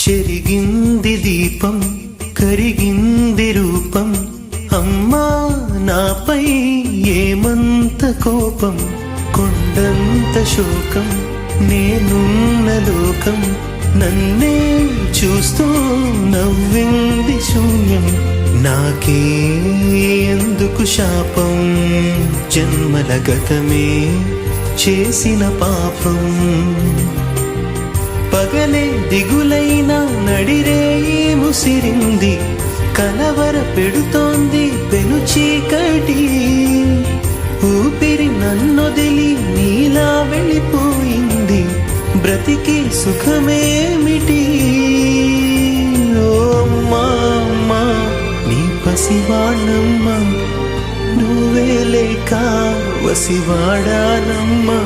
చెరిగింది దీపం కరిగింది రూపం అమ్మా నాపై ఏమంత కోపం కొండంత శోకం నేనున్న లోకం నన్నే చూస్తూ నవ్వింది శూన్యం నాకే ఎందుకు శాపం జన్మల గతమే చేసిన పాపం పగలే దిగులైన నడిరేయి ముసిరింది కలవర పెడుతోంది పెను చీకటి ఊపిరి నన్నొదిలి నీలా వెళ్ళిపోయింది బ్రతికి సుఖమేమిటి ఓ అమ్మా అమ్మా నీ పసివాణమ్మ నువ్వే లేక వసివాడానమ్మా